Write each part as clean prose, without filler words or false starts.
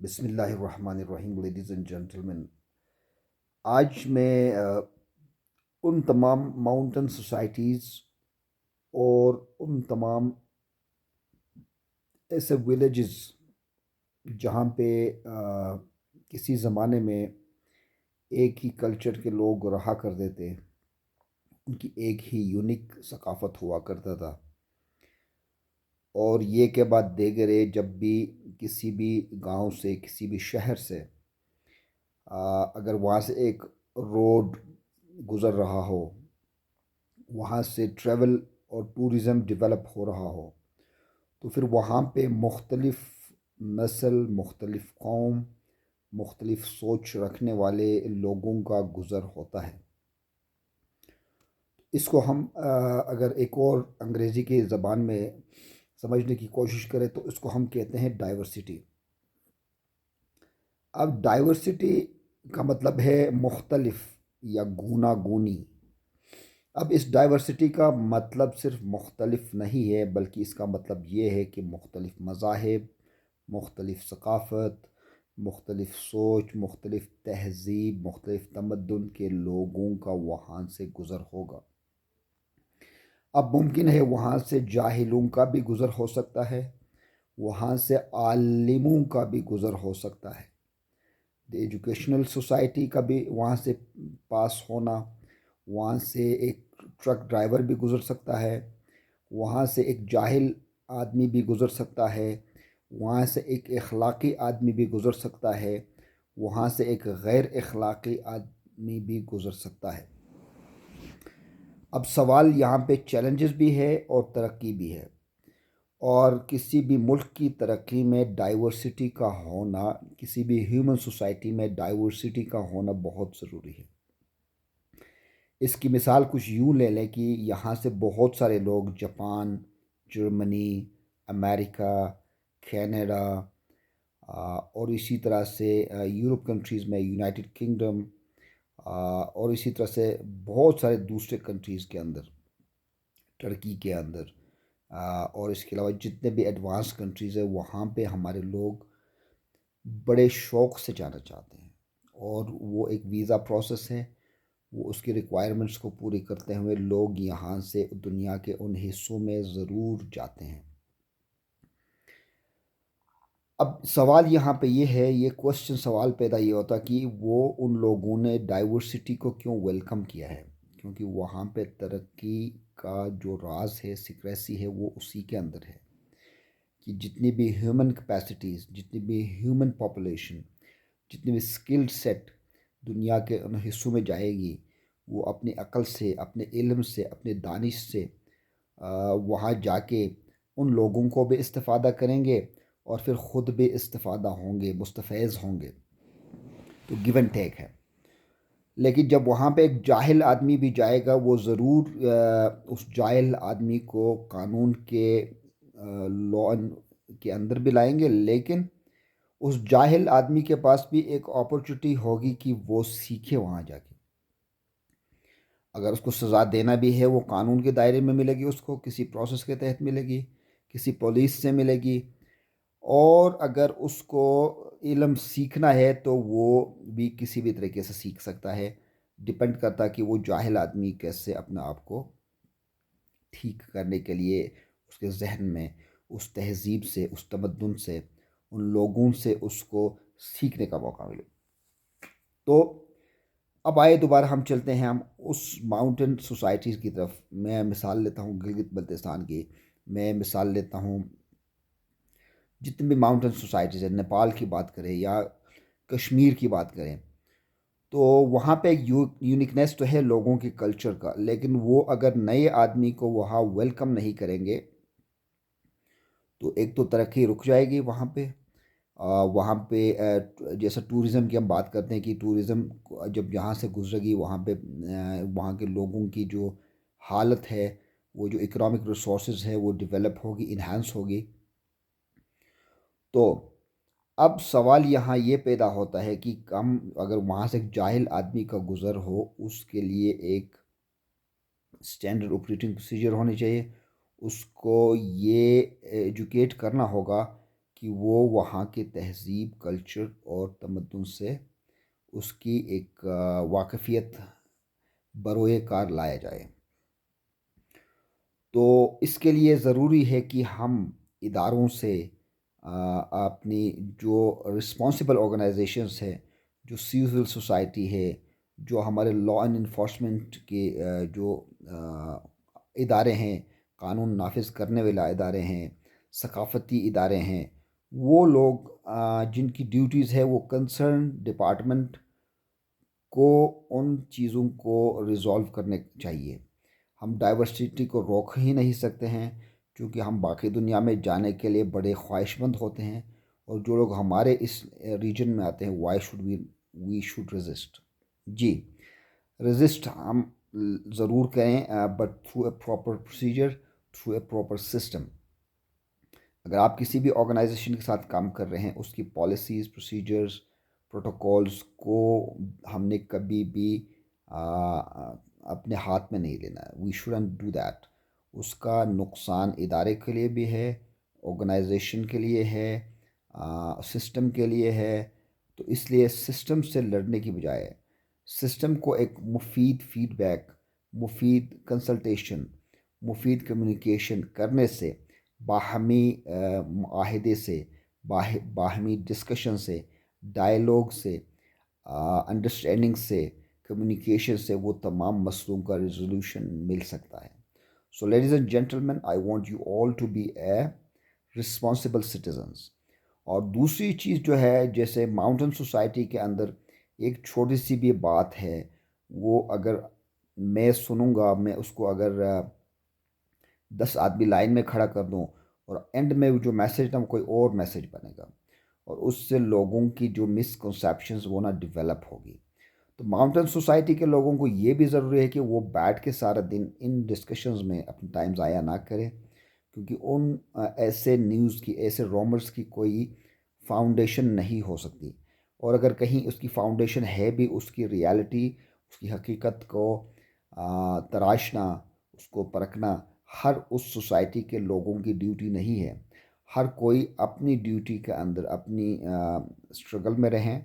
بسم اللہ الرحمن الرحیم لیڈیز اینڈ جینٹلمین. آج میں ان تمام ماؤنٹین سوسائٹیز اور ان تمام ایسے ولیجز جہاں پہ کسی زمانے میں ایک ہی کلچر کے لوگ رہا کرتے تھے، ان کی ایک ہی یونیک ثقافت ہوا کرتا تھا، اور یہ کے بعد دیگرے جب بھی کسی بھی گاؤں سے کسی بھی شہر سے اگر وہاں سے ایک روڈ گزر رہا ہو، وہاں سے ٹریول اور ٹورزم ڈیولپ ہو رہا ہو، تو پھر وہاں پہ مختلف نسل، مختلف قوم، مختلف سوچ رکھنے والے لوگوں کا گزر ہوتا ہے. اس کو ہم اگر ایک اور انگریزی کی زبان میں سمجھنے کی کوشش کریں تو اس کو ہم کہتے ہیں ڈائیورسٹی. اب ڈائیورسٹی کا مطلب ہے مختلف یا گوناگونی. اب اس ڈائیورسٹی کا مطلب صرف مختلف نہیں ہے، بلکہ اس کا مطلب یہ ہے کہ مختلف مذاہب، مختلف ثقافت، مختلف سوچ، مختلف تہذیب، مختلف تمدن کے لوگوں کا وہاں سے گزر ہوگا. اب ممکن ہے وہاں سے جاہلوں کا بھی گزر ہو سکتا ہے، وہاں سے عالموں کا بھی گزر ہو سکتا ہے، ایجوکیشنل سوسائٹی کا بھی وہاں سے پاس ہونا، وہاں سے ایک ٹرک ڈرائیور بھی گزر سکتا ہے، وہاں سے ایک جاہل آدمی بھی گزر سکتا ہے، وہاں سے ایک اخلاقی آدمی بھی گزر سکتا ہے، وہاں سے ایک غیر اخلاقی آدمی بھی گزر سکتا ہے. اب سوال یہاں پہ چیلنجز بھی ہے اور ترقی بھی ہے، اور کسی بھی ملک کی ترقی میں ڈائیورسٹی کا ہونا، کسی بھی ہیومن سوسائٹی میں ڈائیورسٹی کا ہونا بہت ضروری ہے. اس کی مثال کچھ یوں لے لیں کہ یہاں سے بہت سارے لوگ جاپان، جرمنی، امریکہ، کینیڈا، اور اسی طرح سے یورپ کنٹریز میں یونائٹڈ کنگڈم، اور اسی طرح سے بہت سارے دوسرے کنٹریز کے اندر، ترکی کے اندر، اور اس کے علاوہ جتنے بھی ایڈوانس کنٹریز ہیں وہاں پہ ہمارے لوگ بڑے شوق سے جانا چاہتے ہیں، اور وہ ایک ویزا پروسیس ہے. وہ اس کی ریکوائرمنٹس کو پوری کرتے ہوئے لوگ یہاں سے دنیا کے ان حصوں میں ضرور جاتے ہیں. اب سوال یہاں پہ یہ ہے، یہ کوشچن سوال پیدا یہ ہوتا کہ وہ ان لوگوں نے ڈائیورسٹی کو کیوں ویلکم کیا ہے، کیونکہ وہاں پہ ترقی کا جو راز ہے، سیکریسی ہے، وہ اسی کے اندر ہے کہ جتنی بھی ہیومن کیپیسٹیز، جتنی بھی ہیومن پاپولیشن، جتنی بھی اسکل سیٹ دنیا کے ان حصوں میں جائے گی، وہ اپنی عقل سے، اپنے علم سے، اپنے دانش سے وہاں جا کے ان لوگوں کو بھی استفادہ کریں گے، اور پھر خود بھی استفادہ ہوں گے، مستفیض ہوں گے. تو گیو اینڈ ٹیک ہے. لیکن جب وہاں پہ ایک جاہل آدمی بھی جائے گا، وہ ضرور اس جاہل آدمی کو قانون کے لا کے اندر بھی لائیں گے، لیکن اس جاہل آدمی کے پاس بھی ایک اپرچونٹی ہوگی کہ وہ سیکھے وہاں جا کے. اگر اس کو سزا دینا بھی ہے، وہ قانون کے دائرے میں ملے گی، اس کو کسی پروسیس کے تحت ملے گی، کسی پولیس سے ملے گی. اور اگر اس کو علم سیکھنا ہے تو وہ بھی کسی بھی طریقے سے سیکھ سکتا ہے. ڈپینڈ کرتا کہ وہ جاہل آدمی کیسے اپنے آپ کو ٹھیک کرنے کے لیے اس کے ذہن میں اس تہذیب سے، اس تمدن سے، ان لوگوں سے اس کو سیکھنے کا موقع ملے. تو اب آئے دوبارہ ہم چلتے ہیں ہم اس ماؤنٹین سوسائٹیز کی طرف. میں مثال لیتا ہوں گلگت بلتستان کی، میں مثال لیتا ہوں جتنے بھی ماؤنٹین سوسائٹیز ہیں، نیپال کی بات کریں یا کشمیر کی بات کریں، تو وہاں پہ ایک یونیکنیس تو ہے لوگوں کے کلچر کا، لیکن وہ اگر نئے آدمی کو وہاں ویلکم نہیں کریں گے تو ایک تو ترقی رک جائے گی وہاں پہ. وہاں پہ جیسا ٹورزم کی ہم بات کرتے ہیں کہ ٹورزم جب یہاں سے گزرے گی، وہاں پہ وہاں کے لوگوں کی جو حالت ہے، وہ جو اکنامک ریسورسز ہے وہ ڈیولپ ہوگی، انہینس ہوگی. تو اب سوال یہاں یہ پیدا ہوتا ہے کہ ہم اگر وہاں سے ایک جاہل آدمی کا گزر ہو، اس کے لیے ایک اسٹینڈرڈ آپریٹنگ پروسیجر ہونی چاہیے. اس کو یہ ایجوکیٹ کرنا ہوگا کہ وہ وہاں کے تہذیب، کلچر اور تمدن سے اس کی ایک واقفیت بروئے کار لایا جائے۔ تو اس کے لیے ضروری ہے کہ ہم اداروں سے اپنی جو رسپانسبل آرگنائزیشنس ہے، جو سیول سوسائٹی ہے، جو ہمارے لا اینڈ انفورسمنٹ کے جو ادارے ہیں، قانون نافذ کرنے والے ادارے ہیں، ثقافتی ادارے ہیں، وہ لوگ جن کی ڈیوٹیز ہے وہ کنسرن ڈپارٹمنٹ کو ان چیزوں کو ریزالو کرنے چاہیے۔ ہم ڈائیورسٹی کو روک ہی نہیں سکتے ہیں، کیونکہ ہم باقی دنیا میں جانے کے لیے بڑے خواہش مند ہوتے ہیں، اور جو لوگ ہمارے اس ریجن میں آتے ہیں، why should we should resist. جی، ریزسٹ ہم ضرور کریں، but through a proper procedure, through a proper system. اگر آپ کسی بھی آرگنائزیشن کے ساتھ کام کر رہے ہیں، اس کی پالیسیز، پروسیجرز، پروٹوکولز کو ہم نے کبھی بھی اپنے ہاتھ میں نہیں لینا ہے۔ We student do that. اس کا نقصان ادارے کے لیے بھی ہے، آرگنائزیشن کے لیے ہے، سسٹم کے لیے ہے۔ تو اس لیے سسٹم سے لڑنے کی بجائے سسٹم کو ایک مفید فیڈ بیک، مفید کنسلٹیشن، مفید کمیونیکیشن کرنے سے، باہمی معاہدے سے، باہمی ڈسکشن سے، ڈائیلاگ سے، انڈرسٹینڈنگ سے، کمیونیکیشن سے وہ تمام مسئلوں کا ریزولوشن مل سکتا ہے۔ So ladies and gentleman, I want you all to be a responsible citizens. اور دوسری چیز جو ہے، جیسے ماؤنٹن سوسائٹی کے اندر ایک چھوٹی سی بھی بات ہے، وہ اگر میں سنوں گا، میں اس کو اگر 10 آدمی لائن میں کھڑا کر دوں، اور اینڈ میں جو میسج نا کوئی اور میسج بنے گا، اور اس سے لوگوں کی جو مسکنسیپشنز وہ نہ ڈیولپ ہوگی۔ تو ماؤنٹن سوسائٹی کے لوگوں کو یہ بھی ضروری ہے کہ وہ بیٹھ کے سارا دن ان ڈسکشنز میں اپنا ٹائم ضائع نہ کریں، کیونکہ ان ایسے نیوز کی، ایسے رومرز کی کوئی فاؤنڈیشن نہیں ہو سکتی، اور اگر کہیں اس کی فاؤنڈیشن ہے بھی، اس کی ریالٹی، اس کی حقیقت کو تراشنا، اس کو پرکھنا ہر اس سوسائٹی کے لوگوں کی ڈیوٹی نہیں ہے۔ ہر کوئی اپنی ڈیوٹی کے اندر اپنی اسٹرگل میں رہیں،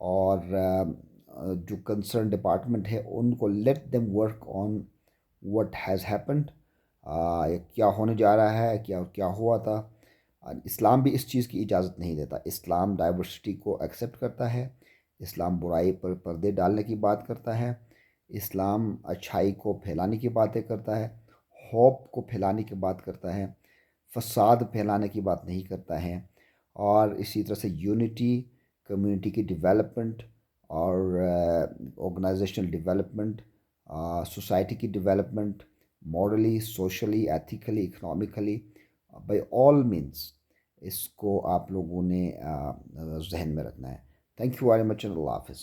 اور جو کنسرن ڈپارٹمنٹ ہے ان کو let them work on what has happened، کیا ہونے جا رہا ہے، کیا ہوا تھا۔ اسلام بھی اس چیز کی اجازت نہیں دیتا۔ اسلام ڈائیورسٹی کو ایکسیپٹ کرتا ہے، اسلام برائی پر پردے ڈالنے کی بات کرتا ہے، اسلام اچھائی کو پھیلانے کی باتیں کرتا ہے، ہوپ کو پھیلانے کی بات کرتا ہے، فساد پھیلانے کی بات نہیں کرتا ہے۔ اور اسی طرح سے یونٹی، کمیونٹی کی ڈیولپمنٹ، اور آرگنائزیشنل ڈیولپمنٹ، سوسائٹی کی development, morally, socially, ethically, economically, by all means اس کو آپ لوگوں نے ذہن میں رکھنا ہے۔ تھینک یو ویری مچ، اللہ حافظ۔